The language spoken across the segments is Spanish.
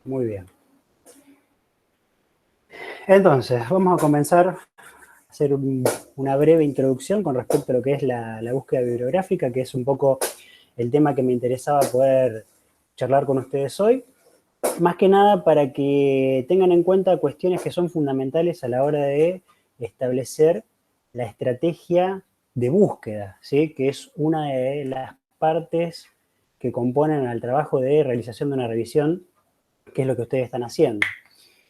Muy bien. Entonces, vamos a comenzar a hacer una breve introducción con respecto a lo que es la búsqueda bibliográfica, que es un poco el tema que me interesaba poder charlar con ustedes hoy. Más que nada para que tengan en cuenta cuestiones que son fundamentales a la hora de establecer la estrategia de búsqueda, ¿sí? Que es una de las partes que componen al trabajo de realización de una revisión, que es lo que ustedes están haciendo.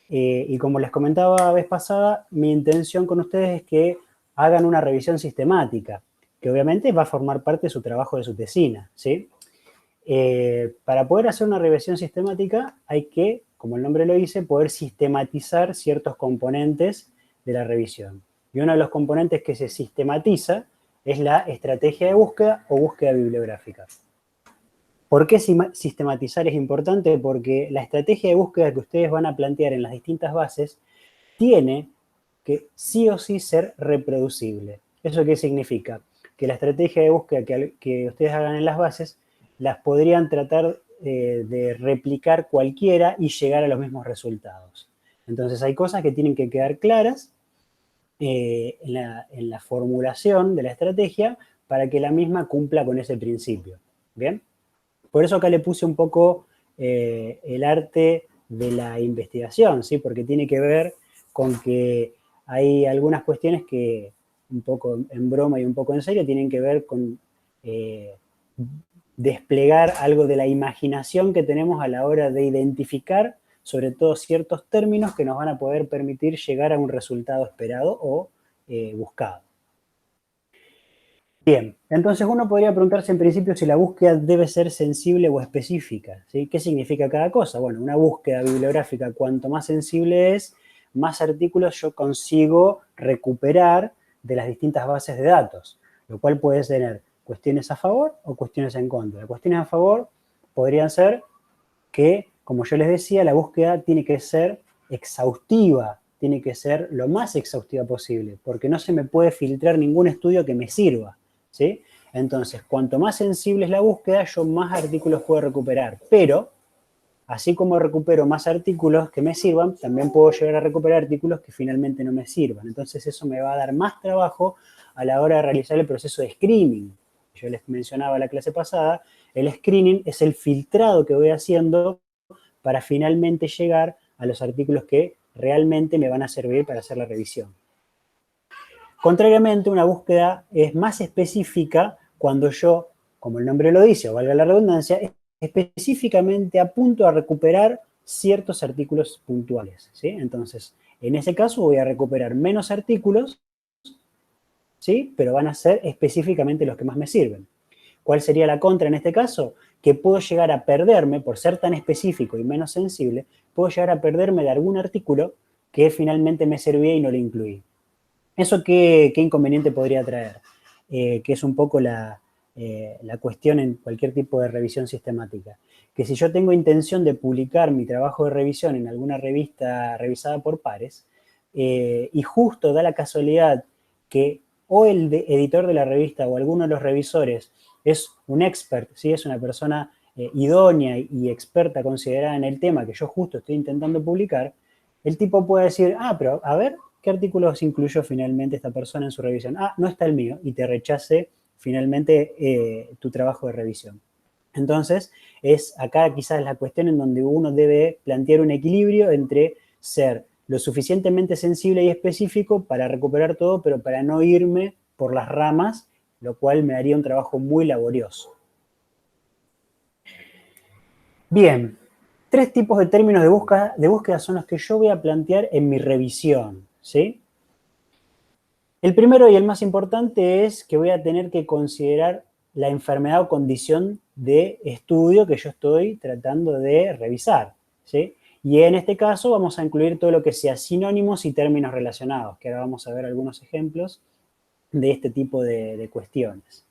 Y como les comentaba la vez pasada, mi intención con ustedes es que hagan una revisión sistemática, que obviamente va a formar parte de su trabajo de su tesina, ¿sí? Para poder hacer una revisión sistemática hay que, como el nombre lo dice, poder sistematizar ciertos componentes de la revisión. Y uno de los componentes que se sistematiza es la estrategia de búsqueda o búsqueda bibliográfica. ¿Por qué sistematizar es importante? Porque la estrategia de búsqueda que ustedes van a plantear en las distintas bases tiene que sí o sí ser reproducible. ¿Eso qué significa? Que la estrategia de búsqueda que ustedes hagan en las bases las podrían tratar de replicar cualquiera y llegar a los mismos resultados. Entonces hay cosas que tienen que quedar claras en la formulación de la estrategia para que la misma cumpla con ese principio. ¿Bien? Por eso acá le puse un poco el arte de la investigación, ¿sí? Porque tiene que ver con que hay algunas cuestiones que, un poco en broma y un poco en serio, tienen que ver con desplegar algo de la imaginación que tenemos a la hora de identificar, sobre todo ciertos términos que nos van a poder permitir llegar a un resultado esperado o buscado. Bien, entonces uno podría preguntarse en principio si la búsqueda debe ser sensible o específica, ¿sí? ¿Qué significa cada cosa? Bueno, una búsqueda bibliográfica cuanto más sensible es, más artículos yo consigo recuperar de las distintas bases de datos, lo cual puede tener cuestiones a favor o cuestiones en contra. Las cuestiones a favor podrían ser que, como yo les decía, la búsqueda tiene que ser exhaustiva, tiene que ser lo más exhaustiva posible, porque no se me puede filtrar ningún estudio que me sirva, ¿sí? Entonces, cuanto más sensible es la búsqueda, yo más artículos puedo recuperar, pero así como recupero más artículos que me sirvan, también puedo llegar a recuperar artículos que finalmente no me sirvan. Entonces eso me va a dar más trabajo a la hora de realizar el proceso de screening. Yo les mencionaba la clase pasada, el screening es el filtrado que voy haciendo para finalmente llegar a los artículos que realmente me van a servir para hacer la revisión. Contrariamente, una búsqueda es más específica cuando yo, como el nombre lo dice, o valga la redundancia, específicamente apunto a recuperar ciertos artículos puntuales, ¿sí? Entonces, en ese caso voy a recuperar menos artículos, ¿sí? Pero van a ser específicamente los que más me sirven. ¿Cuál sería la contra en este caso? Que puedo llegar a perderme, por ser tan específico y menos sensible, puedo llegar a perderme de algún artículo que finalmente me servía y no lo incluí. ¿Eso qué inconveniente podría traer? Que es un poco la cuestión en cualquier tipo de revisión sistemática. Que si yo tengo intención de publicar mi trabajo de revisión en alguna revista revisada por pares, y justo da la casualidad que o el editor de la revista o alguno de los revisores es un expert, ¿sí? Es una persona idónea y experta considerada en el tema que yo justo estoy intentando publicar, el tipo puede decir, pero a ver, ¿qué artículos incluyó finalmente esta persona en su revisión? No está el mío, y te rechace finalmente tu trabajo de revisión. Entonces, es acá quizás la cuestión en donde uno debe plantear un equilibrio entre ser lo suficientemente sensible y específico para recuperar todo, pero para no irme por las ramas, lo cual me daría un trabajo muy laborioso. Bien, 3 tipos de términos de búsqueda son los que yo voy a plantear en mi revisión, ¿sí? El primero y el más importante es que voy a tener que considerar la enfermedad o condición de estudio que yo estoy tratando de revisar, ¿sí? Y en este caso vamos a incluir todo lo que sea sinónimos y términos relacionados, que ahora vamos a ver algunos ejemplos de este tipo de cuestiones.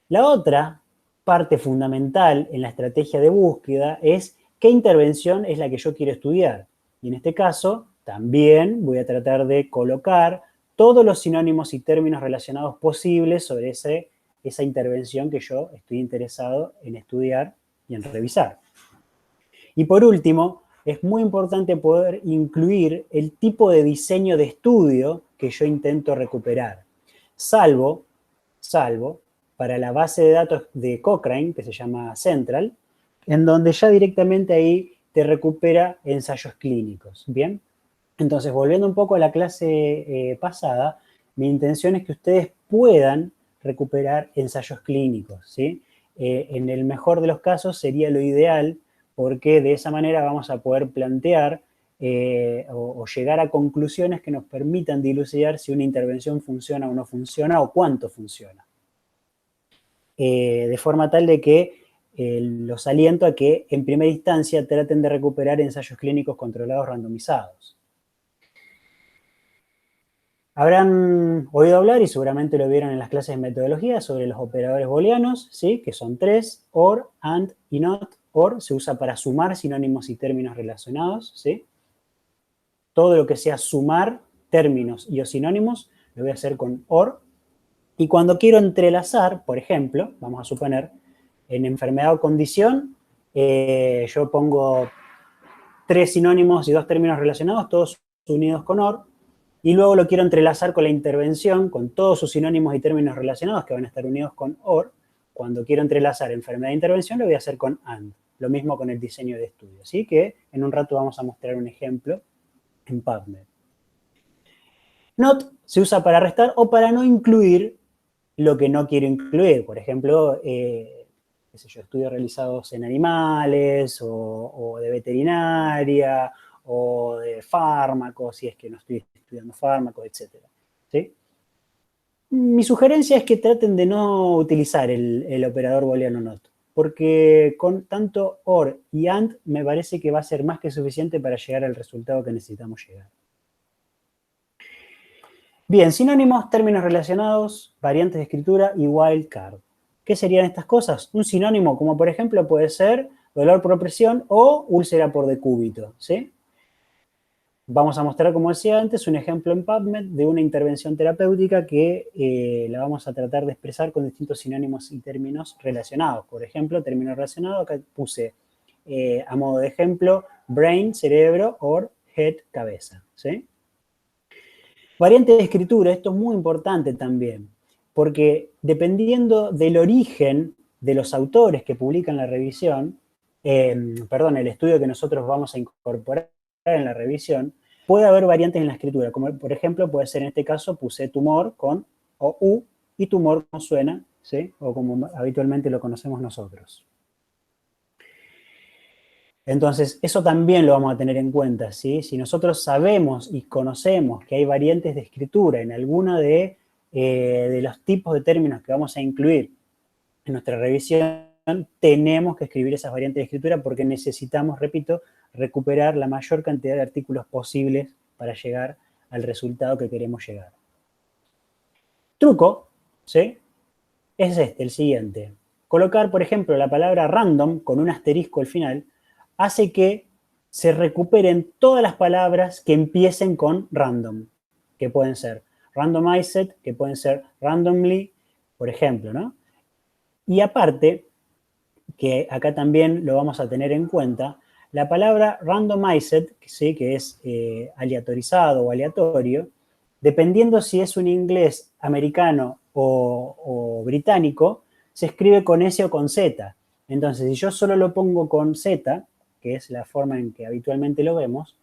La otra parte fundamental en la estrategia de búsqueda es qué intervención es la que yo quiero estudiar. Y en este caso también voy a tratar de colocar todos los sinónimos y términos relacionados posibles sobre esa intervención que yo estoy interesado en estudiar y en revisar. Y por último, es muy importante poder incluir el tipo de diseño de estudio que yo intento recuperar. Salvo para la base de datos de Cochrane, que se llama Central, en donde ya directamente ahí te recupera ensayos clínicos, ¿bien? Entonces, volviendo un poco a la clase pasada, mi intención es que ustedes puedan recuperar ensayos clínicos, ¿sí? En el mejor de los casos sería lo ideal, porque de esa manera vamos a poder plantear o llegar a conclusiones que nos permitan dilucidar si una intervención funciona o no funciona o cuánto funciona. De forma tal de que los aliento a que en primera instancia traten de recuperar ensayos clínicos controlados randomizados. Habrán oído hablar, y seguramente lo vieron en las clases de metodología, sobre los operadores booleanos, ¿sí? Que son 3, OR, AND y NOT. OR se usa para sumar sinónimos y términos relacionados, ¿sí? Todo lo que sea sumar términos y o sinónimos lo voy a hacer con OR. Y cuando quiero entrelazar, por ejemplo, vamos a suponer, en enfermedad o condición, yo pongo 3 sinónimos y 2 términos relacionados, todos unidos con OR, y luego lo quiero entrelazar con la intervención, con todos sus sinónimos y términos relacionados que van a estar unidos con OR. Cuando quiero entrelazar enfermedad e intervención, lo voy a hacer con AND. Lo mismo con el diseño de estudio. Así que en un rato vamos a mostrar un ejemplo en PubMed. NOT se usa para restar o para no incluir lo que no quiero incluir. Por ejemplo, qué sé yo, estudios realizados en animales o de veterinaria o de fármacos, si es que no estoy estudiando fármacos, etc. ¿Sí? Mi sugerencia es que traten de no utilizar el operador booleano NOT, porque con tanto OR y AND me parece que va a ser más que suficiente para llegar al resultado que necesitamos llegar. Bien, sinónimos, términos relacionados, variantes de escritura y wildcard. ¿Qué serían estas cosas? Un sinónimo, como por ejemplo puede ser dolor por presión o úlcera por decúbito, ¿sí? Vamos a mostrar, como decía antes, un ejemplo en PubMed de una intervención terapéutica que la vamos a tratar de expresar con distintos sinónimos y términos relacionados. Por ejemplo, término relacionado, acá puse a modo de ejemplo, brain, cerebro, or head, cabeza, ¿sí? Variante de escritura, esto es muy importante también, porque dependiendo del origen de los autores que publican la revisión, el estudio que nosotros vamos a incorporar en la revisión, puede haber variantes en la escritura, como por ejemplo puede ser en este caso puse tumor con OU y tumor como suena, ¿sí? O como habitualmente lo conocemos nosotros. Entonces, eso también lo vamos a tener en cuenta, ¿sí? Si nosotros sabemos y conocemos que hay variantes de escritura en alguno de los tipos de términos que vamos a incluir en nuestra revisión, tenemos que escribir esas variantes de escritura porque necesitamos, repito, recuperar la mayor cantidad de artículos posibles para llegar al resultado que queremos llegar. Truco, ¿sí? Es el siguiente. Colocar, por ejemplo, la palabra random con un asterisco al final hace que se recuperen todas las palabras que empiecen con random, que pueden ser randomized, que pueden ser randomly, por ejemplo, ¿no? Y aparte, que acá también lo vamos a tener en cuenta, la palabra randomized, ¿sí? Que es aleatorizado o aleatorio, dependiendo si es un inglés americano o británico, se escribe con S o con Z. Entonces, si yo solo lo pongo con Z, que es la forma en que habitualmente lo vemos,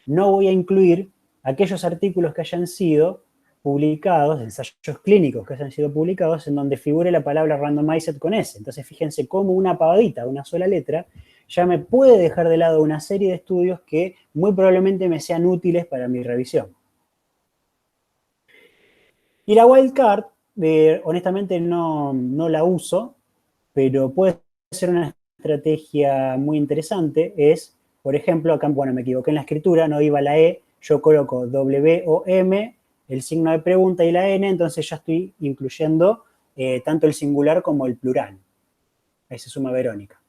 no voy a incluir aquellos artículos que hayan sido publicados, ensayos clínicos que hayan sido publicados en donde figure la palabra randomized con S. Entonces, fíjense cómo una pavadita, una sola letra, ya me puede dejar de lado una serie de estudios que muy probablemente me sean útiles para mi revisión. Y la wildcard, honestamente no la uso, pero puede ser una estrategia muy interesante, es, por ejemplo, acá, bueno, me equivoqué en la escritura, no iba la E, yo coloco W o M, el signo de pregunta y la N, entonces ya estoy incluyendo tanto el singular como el plural. Ahí se suma Verónica.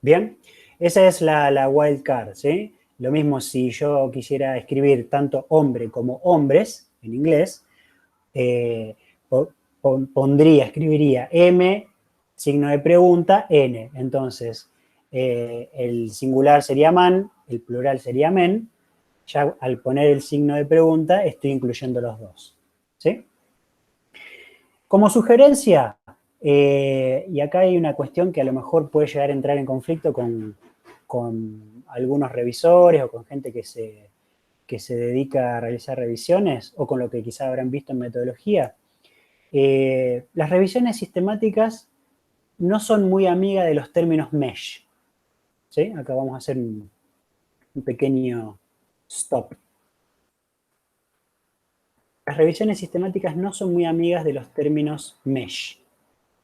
Bien, esa es la wildcard, ¿sí? Lo mismo si yo quisiera escribir tanto hombre como hombres en inglés, escribiría M, signo de pregunta, N. Entonces, el singular sería man, el plural sería men. Ya al poner el signo de pregunta estoy incluyendo los dos. ¿Sí? Como sugerencia, y acá hay una cuestión que a lo mejor puede llegar a entrar en conflicto con algunos revisores o con gente que se dedica a realizar revisiones o con lo que quizá habrán visto en metodología. Las revisiones sistemáticas no son muy amigas de los términos mesh. ¿Sí? Acá vamos a hacer un pequeño stop. Las revisiones sistemáticas no son muy amigas de los términos mesh.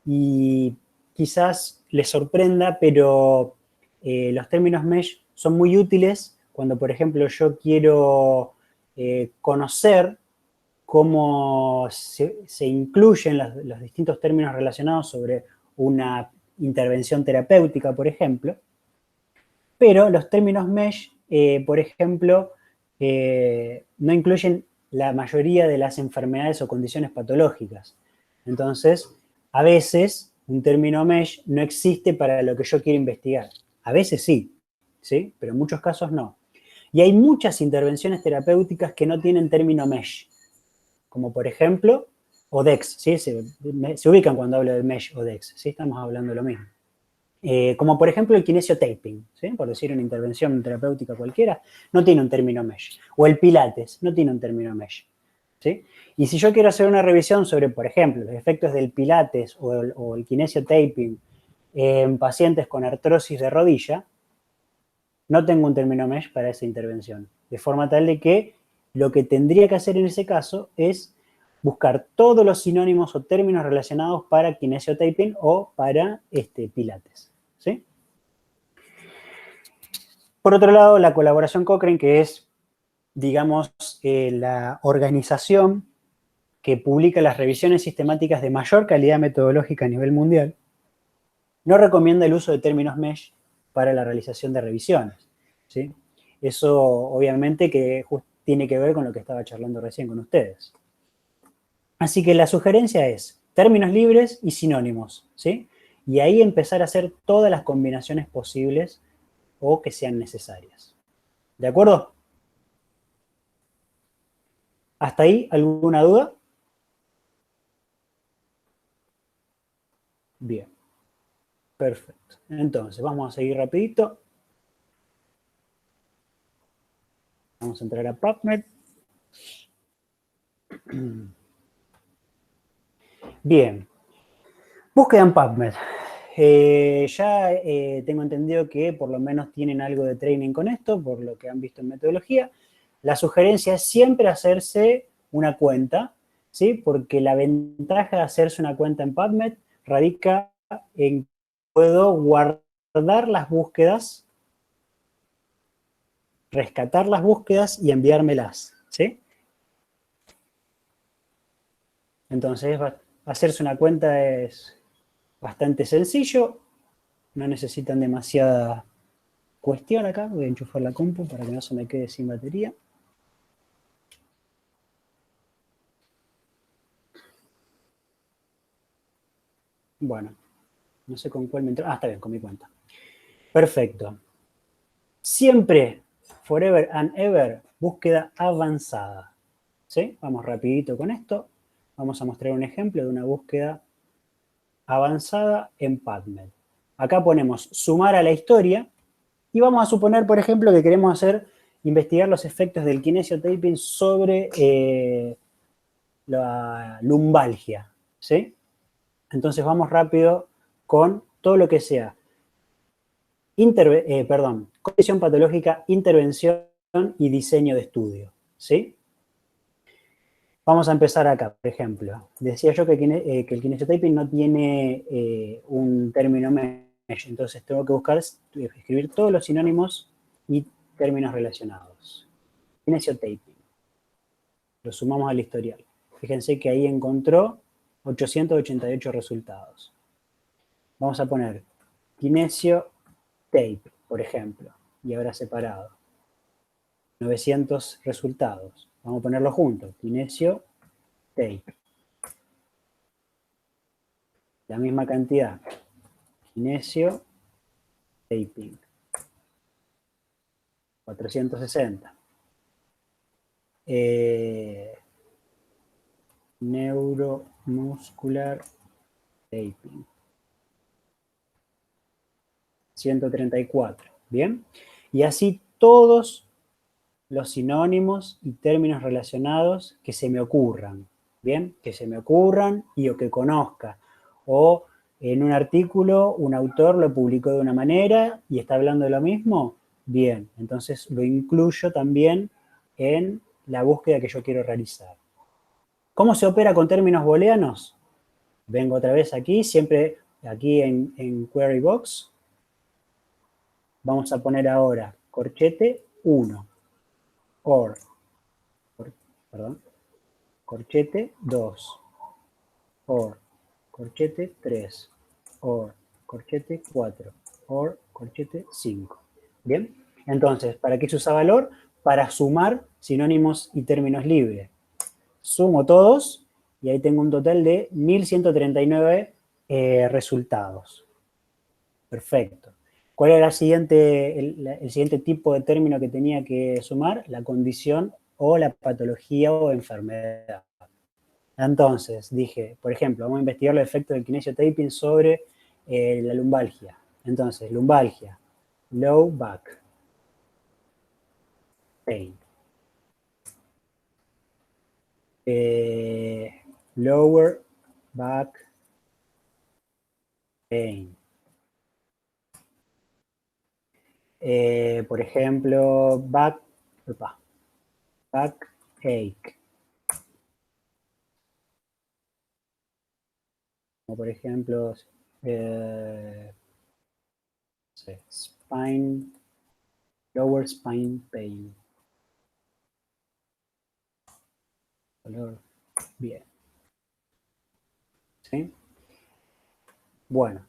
Y quizás les sorprenda, pero los términos mesh son muy útiles cuando, por ejemplo, yo quiero conocer cómo se incluyen los distintos términos relacionados sobre una intervención terapéutica, por ejemplo. Pero los términos mesh, por ejemplo, no incluyen la mayoría de las enfermedades o condiciones patológicas. Entonces, a veces un término mesh no existe para lo que yo quiero investigar. A veces sí, ¿sí? Pero en muchos casos no. Y hay muchas intervenciones terapéuticas que no tienen término mesh, como por ejemplo ODEX, ¿sí? Se ubican cuando hablo de mesh ODEX, ¿sí? Estamos hablando de lo mismo. Como por ejemplo el kinesiotaping, ¿sí? Por decir una intervención terapéutica cualquiera, no tiene un término mesh. O el pilates, no tiene un término mesh. ¿Sí? Y si yo quiero hacer una revisión sobre, por ejemplo, los efectos del pilates o el kinesiotaping en pacientes con artrosis de rodilla, no tengo un término mesh para esa intervención. De forma tal de que lo que tendría que hacer en ese caso es buscar todos los sinónimos o términos relacionados para kinesiotaping o para pilates. ¿Sí? Por otro lado, la colaboración Cochrane, que es, digamos, la organización que publica las revisiones sistemáticas de mayor calidad metodológica a nivel mundial, no recomienda el uso de términos mesh para la realización de revisiones. ¿Sí? Eso obviamente que tiene que ver con lo que estaba charlando recién con ustedes. Así que la sugerencia es términos libres y sinónimos, ¿sí? Y ahí empezar a hacer todas las combinaciones posibles o que sean necesarias. ¿De acuerdo? ¿Hasta ahí alguna duda? Bien, perfecto. Entonces, vamos a seguir rapidito. Vamos a entrar a PubMed. Bien, búsqueda en PubMed. Ya tengo entendido que por lo menos tienen algo de training con esto, por lo que han visto en metodología. La sugerencia es siempre hacerse una cuenta, ¿sí? Porque la ventaja de hacerse una cuenta en PubMed radica en que puedo guardar las búsquedas, rescatar las búsquedas y enviármelas, ¿sí? Entonces, hacerse una cuenta es bastante sencillo, no necesitan demasiada cuestión acá. Voy a enchufar la compu para que no se me quede sin batería. Bueno, no sé con cuál me entró. Ah, está bien, con mi cuenta. Perfecto. Siempre, forever and ever, búsqueda avanzada. ¿Sí? Vamos rapidito con esto. Vamos a mostrar un ejemplo de una búsqueda avanzada en PubMed. Acá ponemos sumar a la historia y vamos a suponer, por ejemplo, que queremos investigar los efectos del kinesiotaping sobre la lumbalgia. ¿Sí? Entonces vamos rápido con todo lo que sea condición patológica, intervención y diseño de estudio. ¿Sí? Vamos a empezar acá, por ejemplo. Decía yo que el kinesiotaping no tiene un término mesh, entonces tengo que buscar, escribir todos los sinónimos y términos relacionados. Kinesiotaping. Lo sumamos al historial. Fíjense que ahí encontró 888 resultados. Vamos a poner kinesiotape, por ejemplo, y ahora separado. 900 resultados. Vamos a ponerlo juntos. Kinesiotape. la misma cantidad. Kinesio, taping. 460. Neuromuscular taping. 134. Bien. Y así todos los sinónimos y términos relacionados que se me ocurran. Bien. Que se me ocurran y o que conozca. O en un artículo un autor lo publicó de una manera y está hablando de lo mismo. Bien. Entonces lo incluyo también en la búsqueda que yo quiero realizar. ¿Cómo se opera con términos booleanos? Vengo otra vez aquí, siempre aquí en Query Box. Vamos a poner ahora corchete 1, corchete 2, corchete 3, corchete 4, corchete 5. ¿Bien? Entonces, ¿para qué se usa valor? Para sumar sinónimos y términos libres. Sumo todos y ahí tengo un total de 1139 resultados. Perfecto. ¿Cuál era el siguiente tipo de término que tenía que sumar? La condición o la patología o enfermedad. Entonces, dije, por ejemplo, vamos a investigar los efectos del kinesio taping sobre la lumbalgia. Entonces, lumbalgia, low back pain, lower back pain. Por ejemplo, backache. Como por ejemplo, lower spine pain. Dolor. Bien. ¿Sí? Bueno,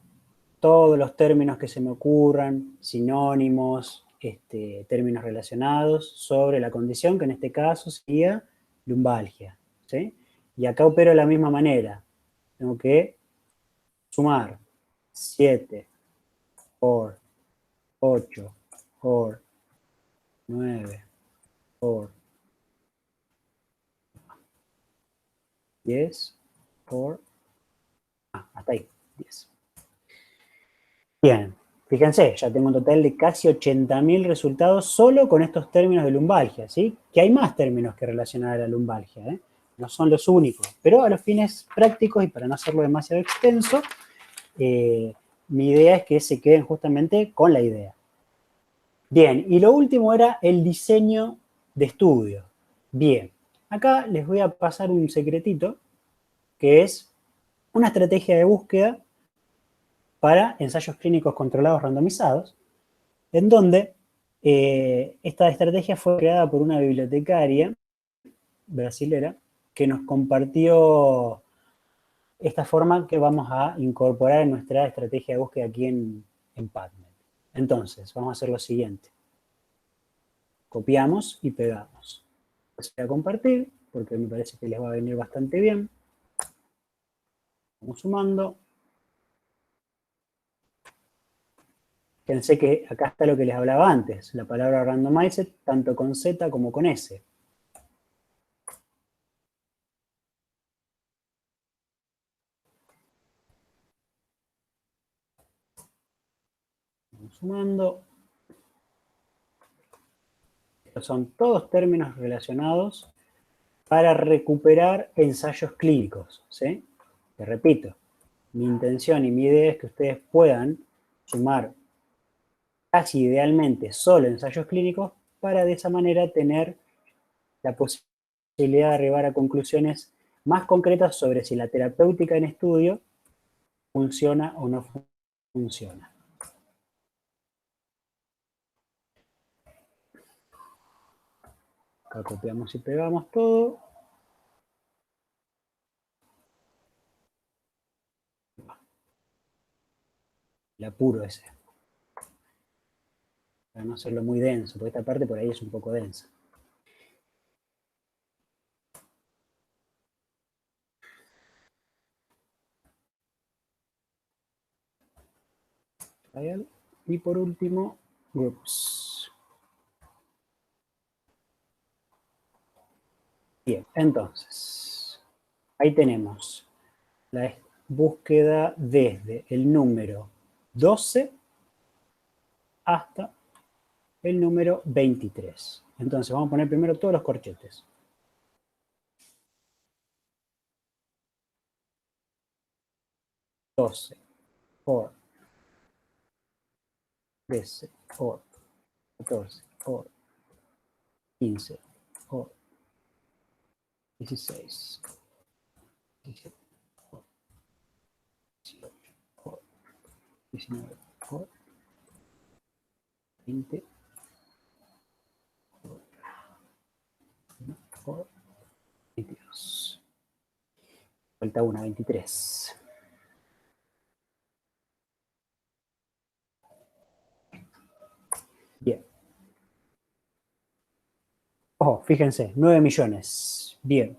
todos los términos que se me ocurran, sinónimos, términos relacionados sobre la condición, que en este caso sería lumbalgia. ¿Sí? Y acá opero de la misma manera. Tengo que sumar 7 por 8 por 9 por 10 por... hasta ahí, 10. Bien, fíjense, ya tengo un total de casi 80.000 resultados solo con estos términos de lumbalgia, ¿sí? Que hay más términos que relacionar a la lumbalgia, ¿eh? No son los únicos, pero a los fines prácticos y para no hacerlo demasiado extenso, mi idea es que se queden justamente con la idea. Bien, y lo último era el diseño de estudio. Bien, acá les voy a pasar un secretito, que es una estrategia de búsqueda para ensayos clínicos controlados randomizados, en donde esta estrategia fue creada por una bibliotecaria brasilera que nos compartió esta forma que vamos a incorporar en nuestra estrategia de búsqueda aquí en PubMed. Entonces, vamos a hacer lo siguiente. Copiamos y pegamos. Voy a compartir porque me parece que les va a venir bastante bien. Vamos sumando. Fíjense que acá está lo que les hablaba antes, la palabra randomized, tanto con Z como con S. Vamos sumando. Estos son todos términos relacionados para recuperar ensayos clínicos, ¿sí? Te repito, mi intención y mi idea es que ustedes puedan sumar casi idealmente solo ensayos clínicos para de esa manera tener la posibilidad de arribar a conclusiones más concretas sobre si la terapéutica en estudio funciona o no funciona. Acá copiamos y pegamos todo. El apuro ese. Para no hacerlo muy denso, porque esta parte por ahí es un poco densa. trial. Y por último, groups. Bien, entonces, ahí tenemos la búsqueda desde el número 12 hasta el número 23. Entonces, vamos a poner primero todos los corchetes. 12, por 13, por 14, por 15, por 16, 17, por 18, por 19, por 20, por 22. Falta una, 23. Bien. Ojo, fíjense, 9 millones. Bien.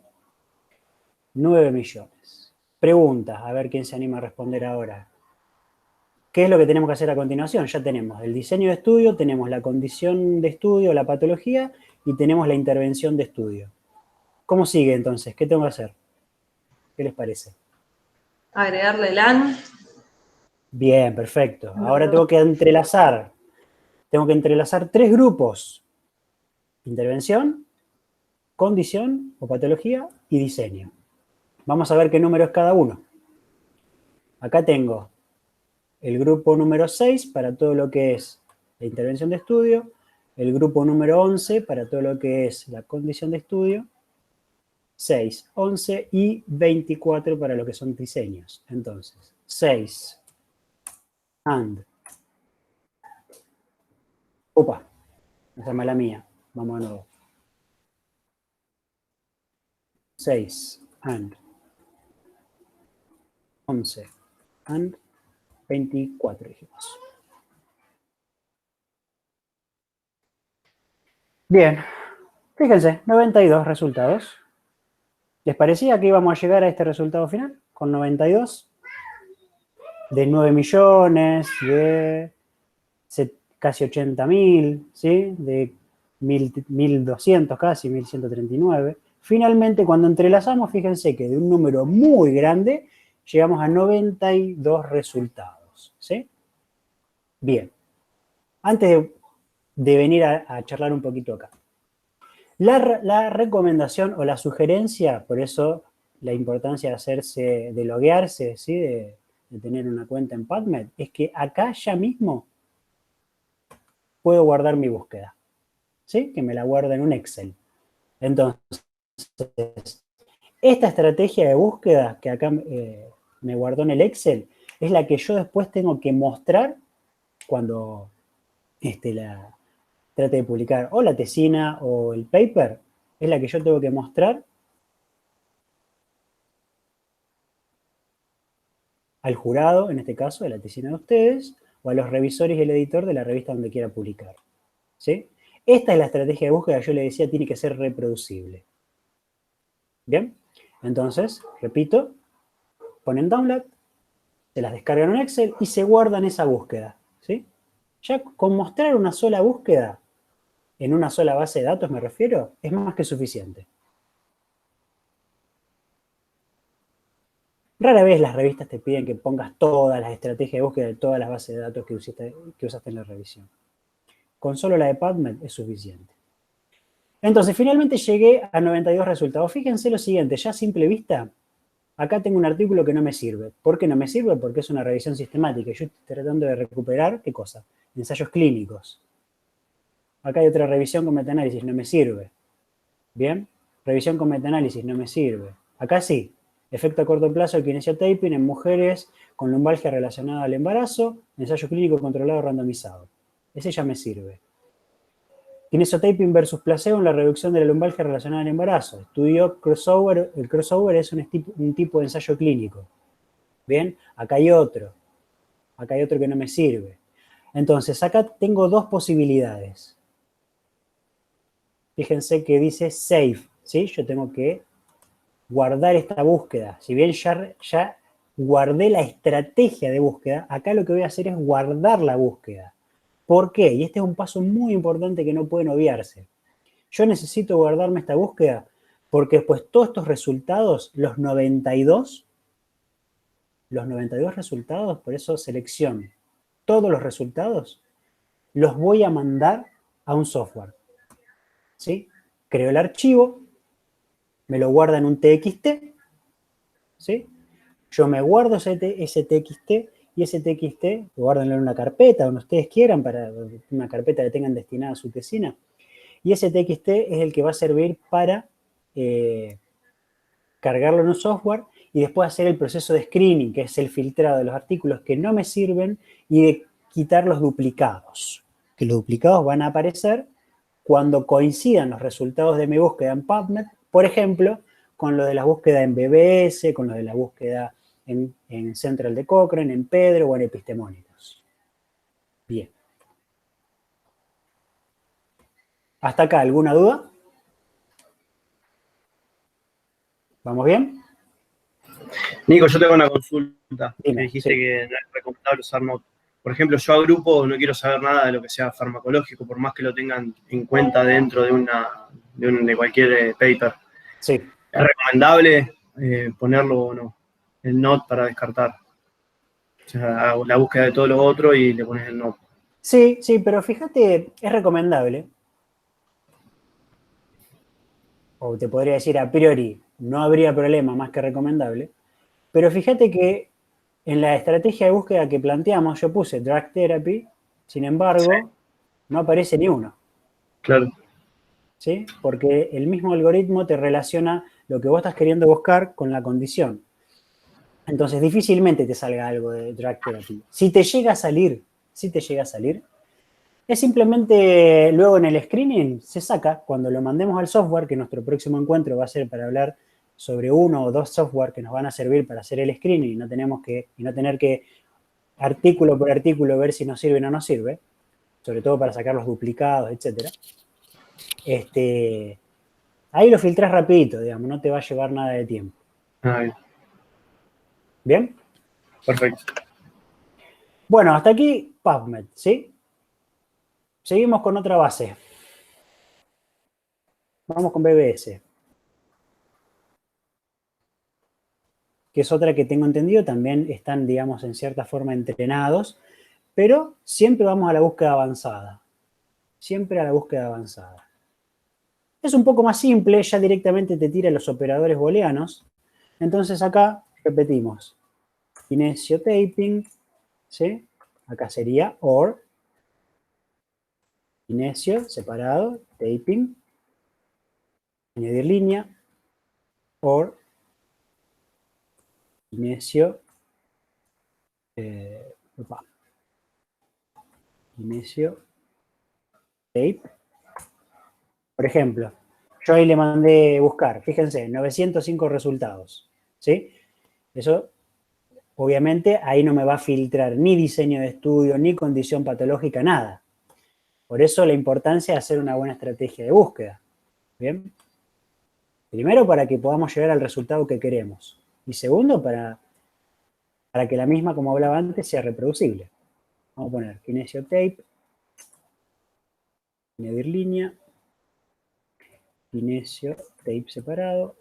9 millones. Pregunta, a ver quién se anima a responder ahora. ¿Qué es lo que tenemos que hacer a continuación? Ya tenemos el diseño de estudio, tenemos la condición de estudio, la patología, y tenemos la intervención de estudio. ¿Cómo sigue entonces? ¿Qué tengo que hacer? ¿Qué les parece? Agregarle el AND. Bien, perfecto. Ahora tengo que entrelazar tres grupos. Intervención, condición o patología y diseño. Vamos a ver qué número es cada uno. Acá tengo el grupo número 6 para todo lo que es la intervención de estudio, el grupo número 11 para todo lo que es la condición de estudio, 6, 11 y 24 para lo que son diseños. Entonces, 6 and. Opa, esa es mala mía. Vamos de nuevo. 6 and 11 and 24 dijimos. Bien, fíjense, 92 resultados. ¿Les parecía que íbamos a llegar a este resultado final? Con 92 de 9 millones, de casi 80.000, ¿sí? De 1.200 casi, 1.139. Finalmente, cuando entrelazamos, fíjense que de un número muy grande, llegamos a 92 resultados, ¿sí? Bien. Antes de venir a charlar un poquito acá. La recomendación o la sugerencia, por eso la importancia de hacerse, de loguearse, ¿sí? de tener una cuenta en PubMed, es que acá ya mismo puedo guardar mi búsqueda, ¿sí? Que me la guarda en un Excel. Entonces, esta estrategia de búsqueda que acá me guardó en el Excel es la que yo después tengo que mostrar cuando la trate de publicar o la tesina o el paper, es la que yo tengo que mostrar al jurado, en este caso, de la tesina de ustedes, o a los revisores y el editor de la revista donde quiera publicar. ¿Sí? Esta es la estrategia de búsqueda, yo le decía, tiene que ser reproducible. ¿Bien? Entonces, repito, ponen download, se las descargan en Excel y se guardan esa búsqueda. ¿Sí? Ya con mostrar una sola búsqueda, en una sola base de datos me refiero, es más que suficiente. Rara vez las revistas te piden que pongas todas las estrategias de búsqueda de todas las bases de datos que usaste en la revisión. Con solo la de PubMed es suficiente. Entonces, finalmente llegué a 92 resultados. Fíjense lo siguiente, ya a simple vista, acá tengo un artículo que no me sirve. ¿Por qué no me sirve? Porque es una revisión sistemática. Yo estoy tratando de recuperar, ¿qué cosa? Ensayos clínicos. Acá hay otra revisión con metaanálisis, no me sirve. ¿Bien? Revisión con metaanálisis, no me sirve. Acá sí. Efecto a corto plazo del kinesiotaping en mujeres con lumbalgia relacionada al embarazo, ensayo clínico controlado randomizado. Ese ya me sirve. Kinesiotaping versus placebo en la reducción de la lumbalgia relacionada al embarazo. Estudio crossover. El crossover es un tipo de ensayo clínico. Bien, acá hay otro. Acá hay otro que no me sirve. Entonces, acá tengo dos posibilidades. Fíjense que dice save, ¿sí? Yo tengo que guardar esta búsqueda. Si bien ya guardé la estrategia de búsqueda, acá lo que voy a hacer es guardar la búsqueda. ¿Por qué? Y este es un paso muy importante que no pueden obviarse. Yo necesito guardarme esta búsqueda porque después todos estos resultados, los 92 resultados, por eso selecciono todos los resultados, los voy a mandar a un software. ¿Sí? Creo el archivo, me lo guarda en un TXT, ¿sí? Yo me guardo ese TXT y ese TXT lo guardan en una carpeta, donde ustedes quieran, para una carpeta que tengan destinada a su tesina. Y ese TXT es el que va a servir para cargarlo en un software y después hacer el proceso de screening, que es el filtrado de los artículos que no me sirven y de quitar los duplicados. Que los duplicados van a aparecer cuando coincidan los resultados de mi búsqueda en PubMed, por ejemplo, con lo de la búsqueda en BBS, con lo de la búsqueda en Central de Cochrane, en Pedro o en Epistemónicos. Bien. ¿Hasta acá alguna duda? ¿Vamos bien? Nico, yo tengo una consulta. Me Dime, dijiste sí. que no es recomendable usar Note. Por ejemplo, yo agrupo, no quiero saber nada de lo que sea farmacológico, por más que lo tengan en cuenta dentro de cualquier paper. Sí. ¿Es recomendable ponerlo o no? El Note para descartar. O sea, hago la búsqueda de todo lo otro y le pones el Note. Sí, sí, pero fíjate, es recomendable, o te podría decir a priori, no habría problema más que recomendable, pero fíjate que en la estrategia de búsqueda que planteamos yo puse Drug Therapy, sin embargo, no aparece ni uno, Claro. ¿sí? Porque el mismo algoritmo te relaciona lo que vos estás queriendo buscar con la condición. Entonces difícilmente te salga algo de Drug Therapy. Si te llega a salir, es simplemente luego en el screening se saca, cuando lo mandemos al software, que nuestro próximo encuentro va a ser para hablar sobre uno o dos software que nos van a servir para hacer el screening y no tener que artículo por artículo ver si nos sirve o no nos sirve, sobre todo para sacar los duplicados, etc. Ahí lo filtrás rapidito, digamos, no te va a llevar nada de tiempo. Bien. ¿Bien? Perfecto. Bueno, hasta aquí PubMed, ¿sí? Seguimos con otra base. Vamos con BBS. Que es otra que tengo entendido, también están, digamos, en cierta forma entrenados, pero siempre vamos a la búsqueda avanzada. Siempre a la búsqueda avanzada. Es un poco más simple, ya directamente te tira los operadores booleanos. Entonces acá repetimos. Kinesio taping, ¿sí? Acá sería OR. Kinesio, separado, taping. Añadir línea. OR. Kinesio. Kinesio. Tape. Por ejemplo, yo ahí le mandé buscar, fíjense, 905 resultados, ¿sí? Eso, obviamente, ahí no me va a filtrar ni diseño de estudio, ni condición patológica, nada. Por eso la importancia de hacer una buena estrategia de búsqueda, ¿bien? Primero, para que podamos llegar al resultado que queremos. Y segundo, para que la misma, como hablaba antes, sea reproducible. Vamos a poner Kinesio Tape, añadir línea, Kinesio Tape separado,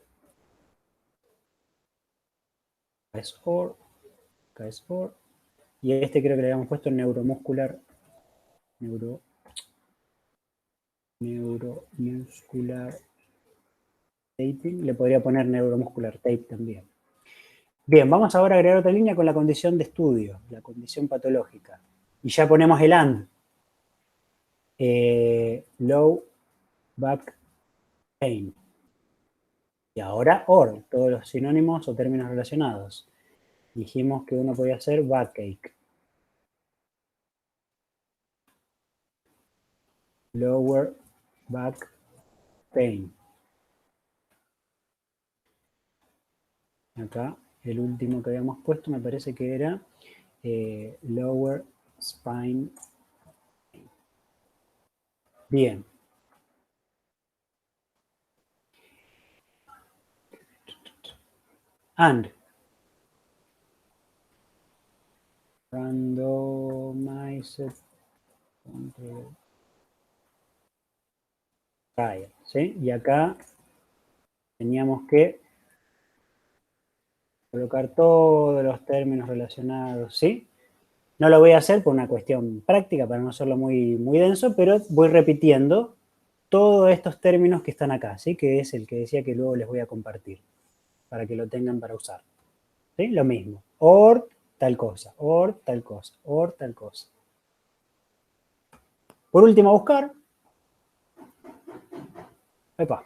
KS4, KS4, y este creo que le habíamos puesto neuromuscular, neuromuscular taping, le podría poner neuromuscular tape también. Bien, vamos ahora a agregar otra línea con la condición de estudio, la condición patológica. Y ya ponemos el AND. Low back pain. Y ahora OR, todos los sinónimos o términos relacionados. Dijimos que uno podía hacer backache. Lower back pain. Acá el último que habíamos puesto me parece que era lower spine. Bien. And. randomized control trial, ¿sí? Y acá teníamos que colocar todos los términos relacionados, ¿sí? No lo voy a hacer por una cuestión práctica, para no hacerlo muy, muy denso, pero voy repitiendo todos estos términos que están acá, ¿sí? Que es el que decía que luego les voy a compartir, para que lo tengan para usar. ¿Sí? Lo mismo. Or, tal cosa. Or, tal cosa. Or, tal cosa. Por último, buscar. Epa.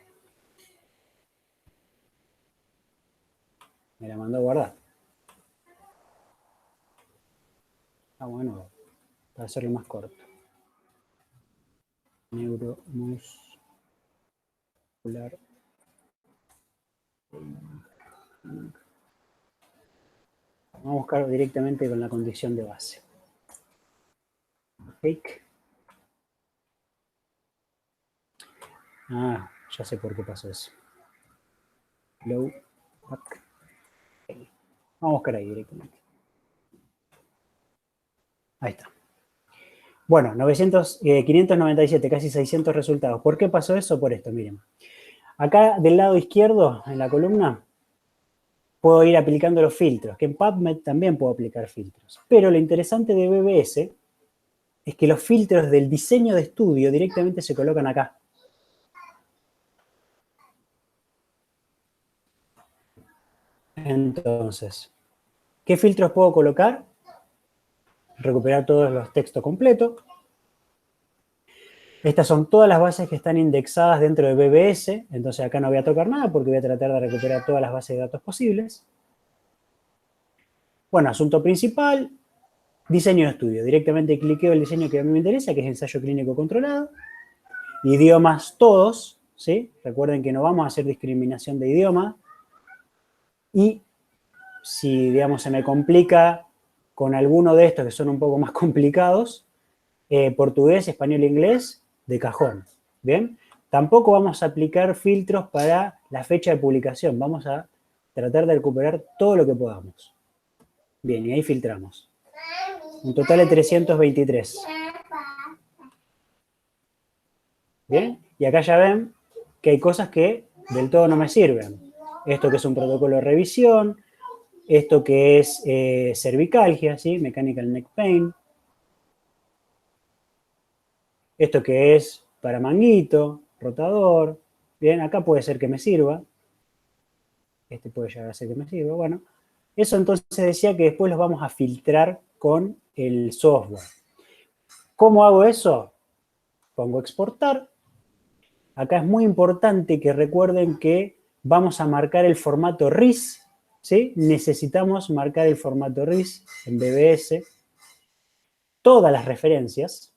Me la mandó a guardar. Ah, bueno, para hacerlo más corto. Neuromuscular. Vamos a buscar directamente con la condición de base. Fake. Ah, ya sé por qué pasó eso. Low back. Vamos a buscar ahí directamente. Ahí está. Bueno, 597, casi 600 resultados. ¿Por qué pasó eso? Por esto, miren. Acá del lado izquierdo, en la columna, puedo ir aplicando los filtros, que en PubMed también puedo aplicar filtros. Pero lo interesante de BBS es que los filtros del diseño de estudio directamente se colocan acá. Entonces, ¿qué filtros puedo colocar? Recuperar todos los textos completos. Estas son todas las bases que están indexadas dentro de BBS, entonces acá no voy a tocar nada porque voy a tratar de recuperar todas las bases de datos posibles. Bueno, asunto principal, diseño de estudio. Directamente cliqueo el diseño que a mí me interesa, que es ensayo clínico controlado. Idiomas todos, ¿sí? Recuerden que no vamos a hacer discriminación de idioma. Y si, digamos, se me complica con alguno de estos que son un poco más complicados, portugués, español e inglés, de cajón, ¿bien? Tampoco vamos a aplicar filtros para la fecha de publicación. Vamos a tratar de recuperar todo lo que podamos. Bien, y ahí filtramos. Un total de 323. Bien, y acá ya ven que hay cosas que del todo no me sirven. Esto que es un protocolo de revisión, esto que es cervicalgia, ¿sí? Mechanical neck pain. Esto que es para manguito, rotador. Bien, acá puede ser que me sirva. Este puede llegar a ser que me sirva. Bueno, eso entonces decía que después los vamos a filtrar con el software. ¿Cómo hago eso? Pongo exportar. Acá es muy importante que recuerden que vamos a marcar el formato RIS, ¿sí? Necesitamos marcar el formato RIS en BBS. Todas las referencias.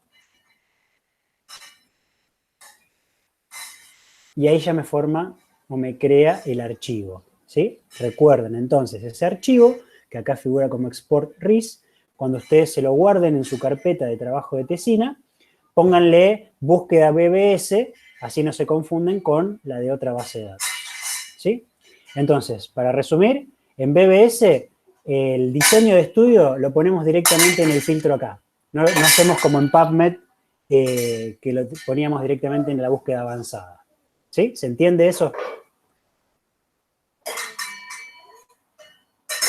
Y ahí ya me forma o me crea el archivo, ¿sí? Recuerden entonces ese archivo, que acá figura como export RIS, cuando ustedes se lo guarden en su carpeta de trabajo de tesina, pónganle búsqueda BBS, así no se confunden con la de otra base de datos, ¿sí? Entonces, para resumir, en BBS el diseño de estudio lo ponemos directamente en el filtro acá. No hacemos como en PubMed, que lo poníamos directamente en la búsqueda avanzada. ¿Sí? ¿Se entiende eso?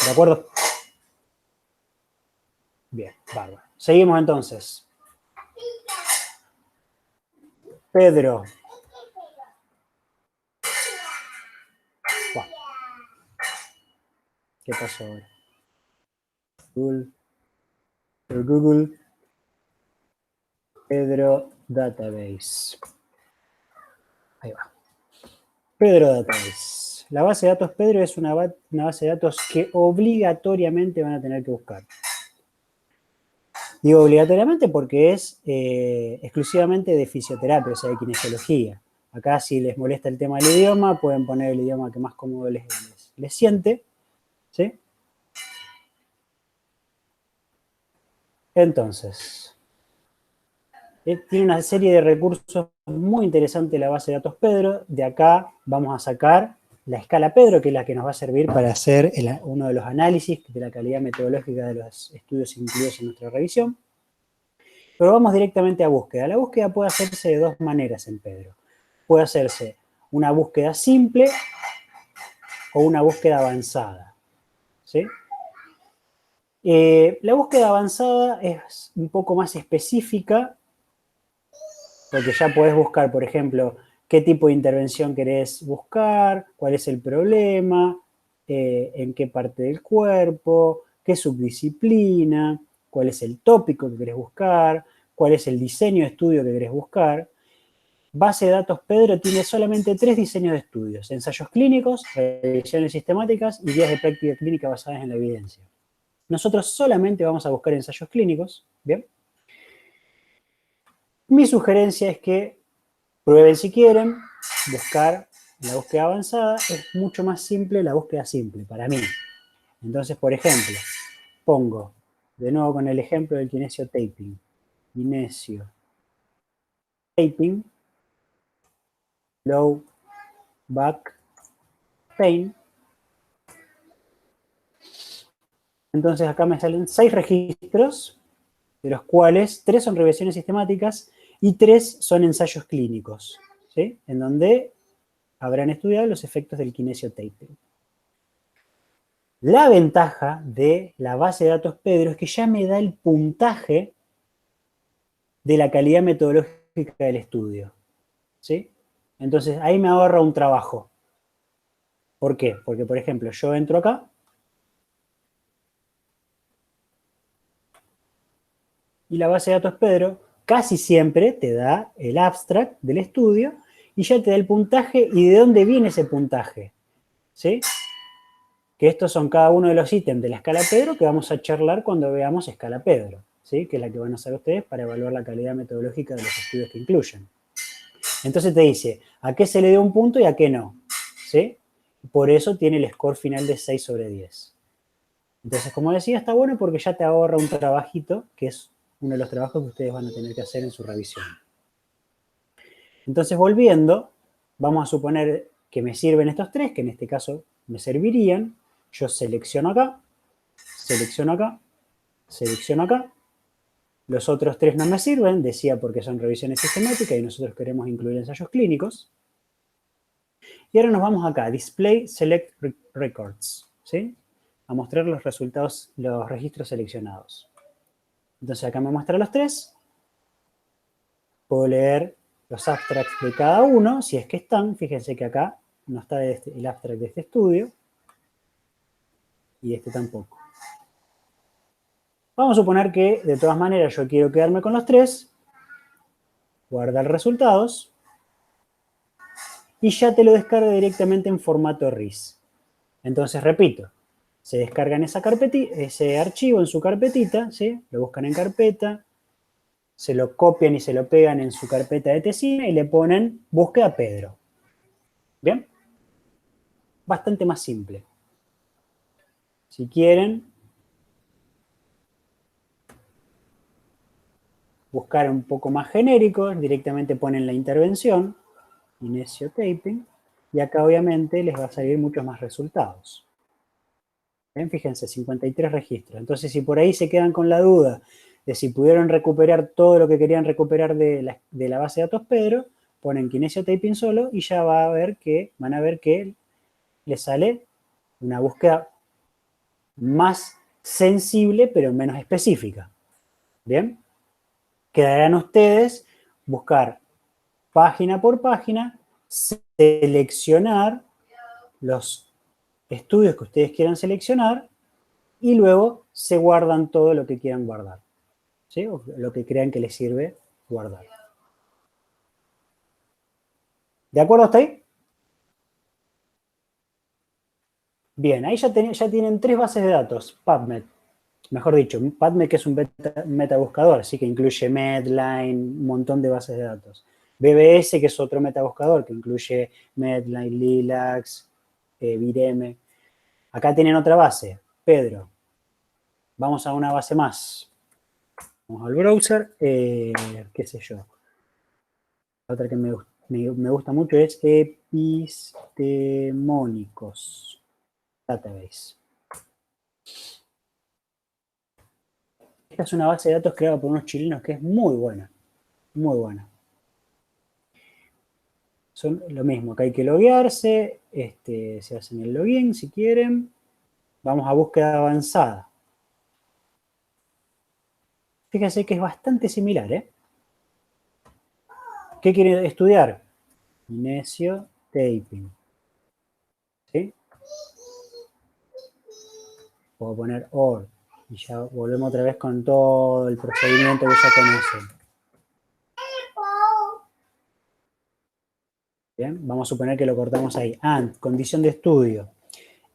¿De acuerdo? Bien, bárbaro. Seguimos entonces. Pedro. Wow. ¿Qué pasó ahora? Google. Pedro Database. Ahí va. Pedro Database. La base de datos Pedro es una base de datos que obligatoriamente van a tener que buscar. Digo obligatoriamente porque es exclusivamente de fisioterapia, o sea, de kinesiología. Acá si les molesta el tema del idioma, pueden poner el idioma que más cómodo les siente, ¿sí? Entonces, tiene una serie de recursos muy interesantes la base de datos Pedro. De acá vamos a sacar la escala Pedro, que es la que nos va a servir para hacer uno de los análisis de la calidad metodológica de los estudios incluidos en nuestra revisión. Pero vamos directamente a búsqueda. La búsqueda puede hacerse de dos maneras en Pedro. Puede hacerse una búsqueda simple o una búsqueda avanzada, ¿sí? La búsqueda avanzada es un poco más específica, porque ya podés buscar, por ejemplo, qué tipo de intervención querés buscar, cuál es el problema, en qué parte del cuerpo, qué subdisciplina, cuál es el tópico que querés buscar, cuál es el diseño de estudio que querés buscar. Base de datos Pedro tiene solamente 3 diseños de estudios: ensayos clínicos, revisiones sistemáticas y guías de práctica clínica basadas en la evidencia. Nosotros solamente vamos a buscar ensayos clínicos, ¿bien? Mi sugerencia es que prueben si quieren, buscar la búsqueda avanzada. Es mucho más simple la búsqueda simple, para mí. Entonces, por ejemplo, pongo, de nuevo con el ejemplo del kinesio taping, kinesio taping, low back pain. Entonces acá me salen 6 registros, de los cuales 3 son revisiones sistemáticas y 3 son ensayos clínicos, ¿sí? En donde habrán estudiado los efectos del kinesio taping. La ventaja de la base de datos Pedro es que ya me da el puntaje de la calidad metodológica del estudio, ¿sí? Entonces ahí me ahorra un trabajo. ¿Por qué? Porque, por ejemplo, yo entro acá y la base de datos Pedro casi siempre te da el abstract del estudio y ya te da el puntaje y de dónde viene ese puntaje, ¿sí? Que estos son cada uno de los ítems de la escala Pedro que vamos a charlar cuando veamos escala Pedro, ¿sí? Que es la que van a hacer ustedes para evaluar la calidad metodológica de los estudios que incluyen. Entonces te dice a qué se le dio un punto y a qué no, ¿sí? Por eso tiene el score final de 6 sobre 10. Entonces, como decía, está bueno porque ya te ahorra un trabajito, que es uno de los trabajos que ustedes van a tener que hacer en su revisión. Entonces, volviendo, vamos a suponer que me sirven estos 3, que en este caso me servirían. Yo selecciono acá, selecciono acá, selecciono acá. Los otros 3 no me sirven, decía, porque son revisiones sistemáticas y nosotros queremos incluir ensayos clínicos. Y ahora nos vamos acá, Display Select Records, ¿sí? A mostrar los resultados, los registros seleccionados. Entonces acá me muestra los 3. Puedo leer los abstracts de cada uno, si es que están. Fíjense que acá no está el abstract de este estudio. Y este tampoco. Vamos a suponer que, de todas maneras, yo quiero quedarme con los 3. Guardar resultados. Y ya te lo descarga directamente en formato RIS. Entonces, repito, se descargan ese archivo en su carpetita, ¿sí? Lo buscan en carpeta, se lo copian y se lo pegan en su carpeta de Tesina y le ponen búsqueda Pedro. ¿Bien? Bastante más simple. Si quieren buscar un poco más genérico, directamente ponen la intervención, kinesio taping, y acá obviamente les va a salir muchos más resultados. ¿Ven? Fíjense, 53 registros. Entonces, si por ahí se quedan con la duda de si pudieron recuperar todo lo que querían recuperar de la base de datos Pedro, ponen kinesio taping solo y ya van a ver que les sale una búsqueda más sensible, pero menos específica. ¿Bien? Quedarán ustedes buscar página por página, seleccionar los estudios que ustedes quieran seleccionar y luego se guardan todo lo que quieran guardar, ¿sí? O lo que crean que les sirve guardar. ¿De acuerdo hasta ahí? Bien, ahí ya tienen 3 bases de datos, PubMed. Mejor dicho, PubMed, que es un metabuscador, así que incluye Medline, un montón de bases de datos. BBS, que es otro metabuscador, que incluye Medline, Lilacs, Vireme. Acá tienen otra base, Pedro. Vamos a una base más. Vamos al browser, qué sé yo. La otra que me gusta mucho es Epistemónicos Database. Esta es una base de datos creada por unos chilenos que es muy buena. Muy buena. Son lo mismo, que hay que loguearse, se hacen el login si quieren. Vamos a búsqueda avanzada. Fíjense que es bastante similar, ¿eh? ¿Qué quiere estudiar? Inesio taping. ¿Sí? Puedo poner OR y ya volvemos otra vez con todo el procedimiento que ya conocen. Bien, vamos a suponer que lo cortamos ahí. And, condición de estudio.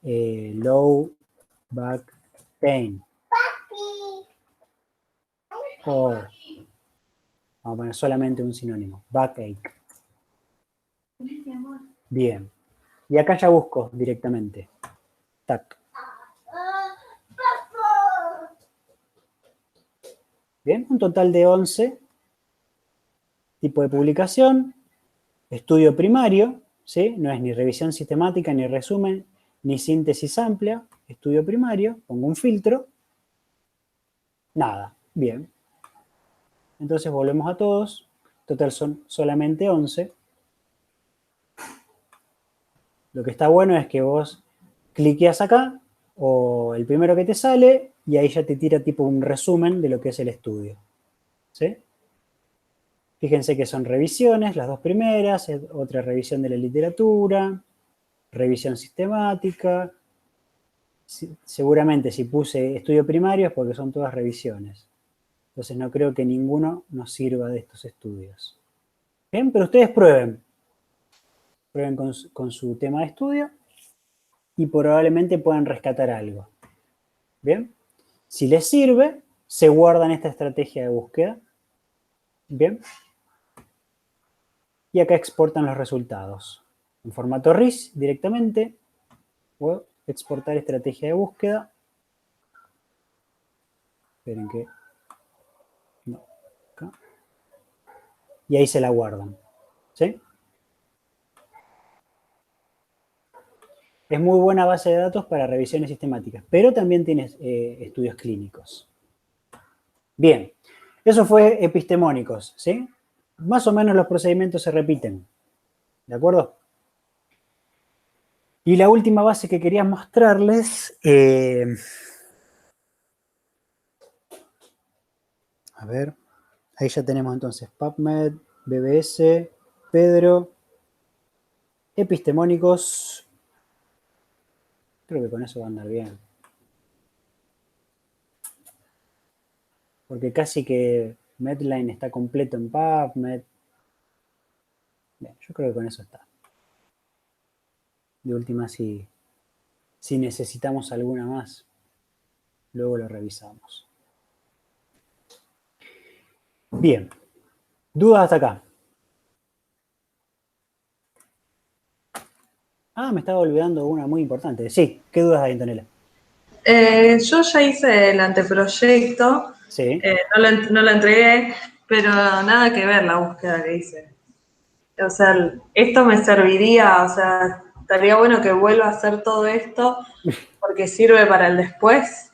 Low back pain. Or, vamos a poner solamente un sinónimo. Backache. Bien. Y acá ya busco directamente. Tac. Bien, un total de 11. Tipo de publicación. Estudio primario, ¿sí? No es ni revisión sistemática, ni resumen, ni síntesis amplia. Estudio primario, pongo un filtro. Nada, bien. Entonces volvemos a todos. Total son solamente 11. Lo que está bueno es que vos cliqueas acá, o el primero que te sale, y ahí ya te tira tipo un resumen de lo que es el estudio. ¿Sí? Fíjense que son revisiones, las dos primeras, otra revisión de la literatura, revisión sistemática. Seguramente si puse estudio primario es porque son todas revisiones. Entonces no creo que ninguno nos sirva de estos estudios. Bien, pero ustedes prueben. Prueben con su tema de estudio y probablemente puedan rescatar algo. Bien, si les sirve, se guardan esta estrategia de búsqueda. Bien. Y acá exportan los resultados. En formato RIS directamente. O exportar estrategia de búsqueda. Esperen que... No. Acá. Y ahí se la guardan. ¿Sí? Es muy buena base de datos para revisiones sistemáticas, pero también tienes estudios clínicos. Bien, eso fue epistemónicos, ¿sí? Más o menos los procedimientos se repiten, ¿de acuerdo? Y la última base que quería mostrarles, a ver, ahí ya tenemos entonces PubMed, BBS, Pedro, epistemónicos, creo que con eso va a andar bien. Porque casi que Medline está completo en PubMed. Bien, yo creo que con eso está. De última, si necesitamos alguna más, luego lo revisamos. Bien, dudas hasta acá. Ah, me estaba olvidando una muy importante. Sí, ¿qué dudas hay, Antonella? Yo ya hice el anteproyecto, Sí. no lo entregué, pero nada que ver la búsqueda que hice. O sea, esto me serviría, o sea, estaría bueno que vuelva a hacer todo esto porque sirve para el después,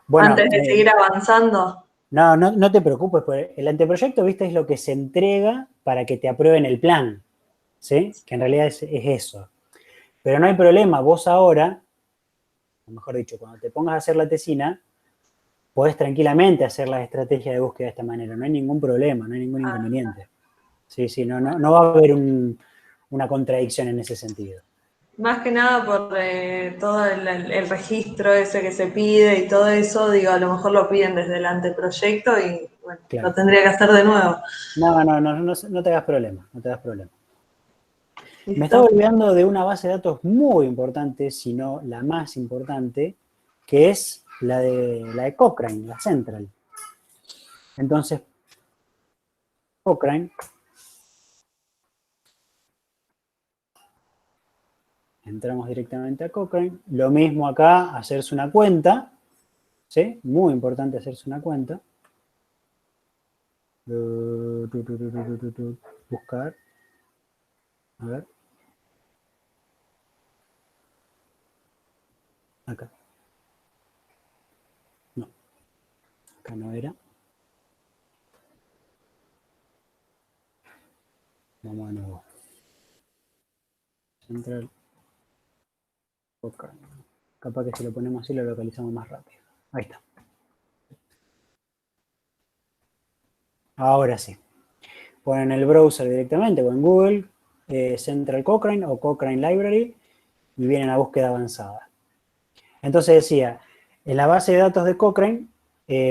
Bueno, antes de seguir avanzando. no te preocupes, porque el anteproyecto, viste, es lo que se entrega para que te aprueben el plan, ¿sí? Que en realidad es eso. Pero no hay problema, vos ahora, o mejor dicho, cuando te pongas a hacer la tesina, podés tranquilamente hacer la estrategia de búsqueda de esta manera, no hay ningún problema, no hay ningún inconveniente. Sí, no va a haber una contradicción en ese sentido. Más que nada por todo el registro ese que se pide y todo eso, digo, a lo mejor lo piden desde el anteproyecto y bueno, Claro. lo tendría que hacer de nuevo. No te hagas problema, no te hagas problema. ¿Listo? Me estaba olvidando de una base de datos muy importante, si no la más importante, que es la de Cochrane, la Central. Entonces, Cochrane, entramos directamente a Cochrane. Lo mismo acá, hacerse una cuenta, ¿sí? Muy importante hacerse una cuenta. Buscar. A ver. Acá. No. Acá no era. Vamos de nuevo. Central Cochrane. Capaz que si lo ponemos así lo localizamos más rápido. Ahí está. Ahora sí. Ponen el browser directamente o en Google, Central Cochrane o Cochrane Library y vienen a búsqueda avanzada. Entonces decía, en la base de datos de Cochrane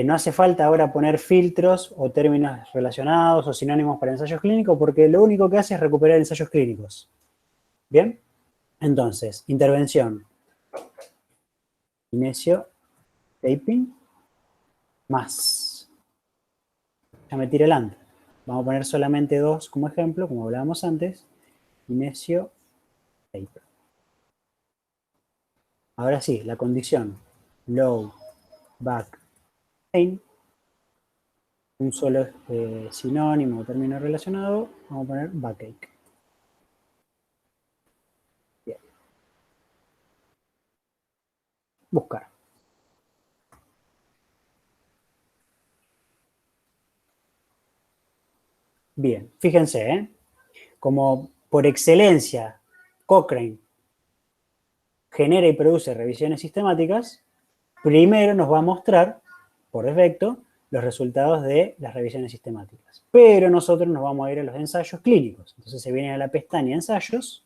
no hace falta ahora poner filtros o términos relacionados o sinónimos para ensayos clínicos porque lo único que hace es recuperar ensayos clínicos. ¿Bien? Entonces, intervención. Inicio, taping, más. Ya me tiré el AND. Vamos a poner solamente dos como ejemplo, como hablábamos antes. Inicio, taper. Ahora sí, la condición. Low, back, main. Un solo sinónimo o término relacionado. Vamos a poner backache. Bien. Buscar. Bien, fíjense, como por excelencia Cochrane genera y produce revisiones sistemáticas, primero nos va a mostrar, por defecto, los resultados de las revisiones sistemáticas. Pero nosotros nos vamos a ir a los ensayos clínicos. Entonces se viene a la pestaña ensayos,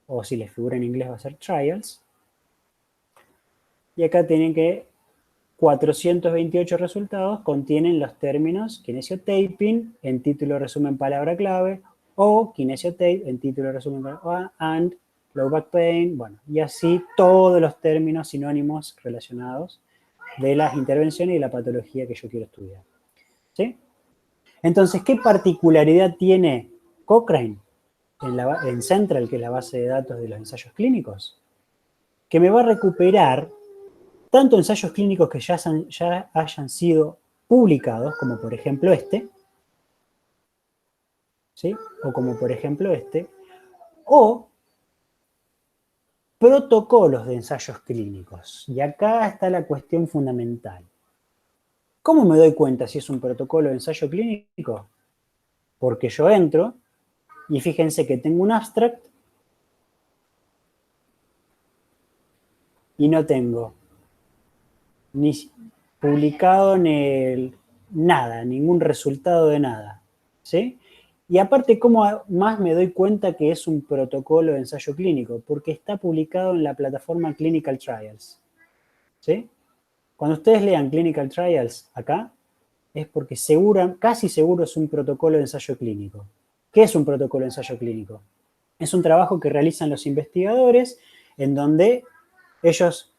o si les figura en inglés va a ser trials, y acá tienen que 428 resultados contienen los términos kinesiotaping en título resumen palabra clave o kinesiotape en título resumen palabra and low back pain, bueno, y así todos los términos sinónimos relacionados de las intervenciones y la patología que yo quiero estudiar. ¿Sí? Entonces, ¿qué particularidad tiene Cochrane en Central, que es la base de datos de los ensayos clínicos? Que me va a recuperar tanto ensayos clínicos que ya hayan sido publicados, como por ejemplo este, ¿sí? O como por ejemplo este, o protocolos de ensayos clínicos. Y acá está la cuestión fundamental. ¿Cómo me doy cuenta si es un protocolo de ensayo clínico? Porque yo entro y fíjense que tengo un abstract y no tengo ni publicado ni nada, ningún resultado de nada, ¿sí? Y aparte, ¿cómo más me doy cuenta que es un protocolo de ensayo clínico? Porque está publicado en la plataforma Clinical Trials, ¿sí? Cuando ustedes lean Clinical Trials acá, es porque casi seguro es un protocolo de ensayo clínico. ¿Qué es un protocolo de ensayo clínico? Es un trabajo que realizan los investigadores en donde ellos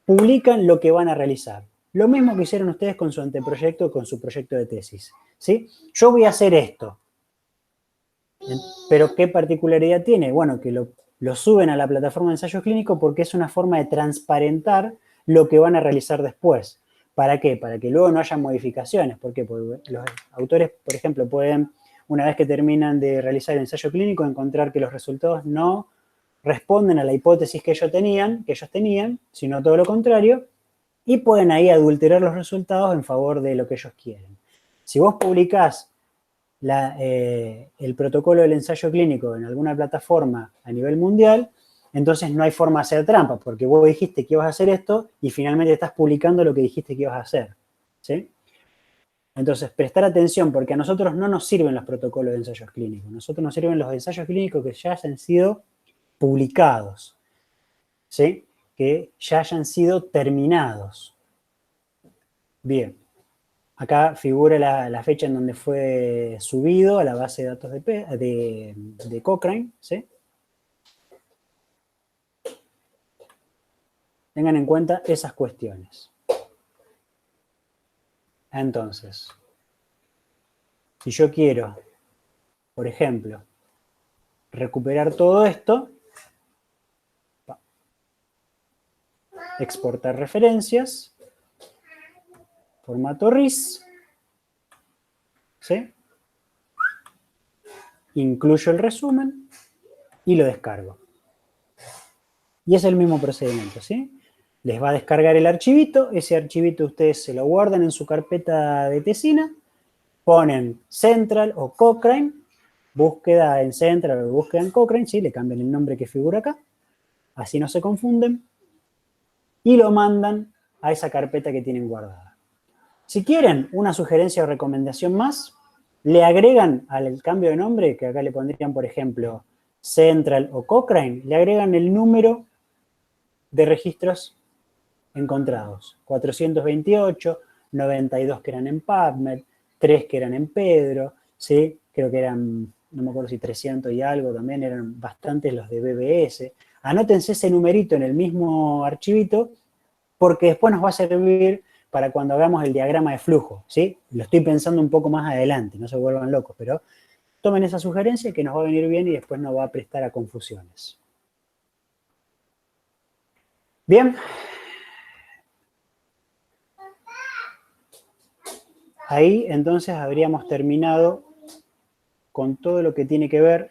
publican lo que van a realizar. Lo mismo que hicieron ustedes con su anteproyecto, con su proyecto de tesis, ¿sí? Yo voy a hacer esto, pero ¿qué particularidad tiene? Bueno, que lo suben a la plataforma de ensayo clínico porque es una forma de transparentar lo que van a realizar después. ¿Para qué? Para que luego no haya modificaciones. ¿Por qué? Porque los autores, por ejemplo, pueden, una vez que terminan de realizar el ensayo clínico, encontrar que los resultados no responden a la hipótesis que ellos tenían, sino todo lo contrario, y pueden ahí adulterar los resultados en favor de lo que ellos quieren. Si vos publicás el protocolo del ensayo clínico en alguna plataforma a nivel mundial, entonces no hay forma de hacer trampa, porque vos dijiste que ibas a hacer esto y finalmente estás publicando lo que dijiste que ibas a hacer, ¿sí? Entonces, prestar atención, porque a nosotros no nos sirven los protocolos de ensayos clínicos, a nosotros nos sirven los ensayos clínicos que ya hayan sido publicados, ¿sí? Que ya hayan sido terminados. Bien. Acá figura la fecha en donde fue subido a la base de datos de Cochrane, ¿sí? Tengan en cuenta esas cuestiones. Entonces, si yo quiero, por ejemplo, recuperar todo esto, exportar referencias, formato RIS, ¿sí? Incluyo el resumen y lo descargo. Y es el mismo procedimiento, ¿sí? Les va a descargar el archivito, ese archivito ustedes se lo guardan en su carpeta de Tesina, ponen Central o Cochrane, búsqueda en Central o búsqueda en Cochrane, ¿sí? Le cambian el nombre que figura acá, así no se confunden, y lo mandan a esa carpeta que tienen guardada. Si quieren una sugerencia o recomendación más, le agregan al cambio de nombre, que acá le pondrían, por ejemplo, Central o Cochrane, le agregan el número de registros encontrados. 428, 92 que eran en PubMed, 3 que eran en Pedro, ¿sí? Creo que eran, no me acuerdo si 300 y algo también, eran bastantes los de BBS. Anótense ese numerito en el mismo archivito, porque después nos va a servir para cuando hagamos el diagrama de flujo, ¿sí? Lo estoy pensando un poco más adelante, no se vuelvan locos, pero tomen esa sugerencia que nos va a venir bien y después nos va a prestar a confusiones. Bien. Ahí entonces habríamos terminado con todo lo que tiene que ver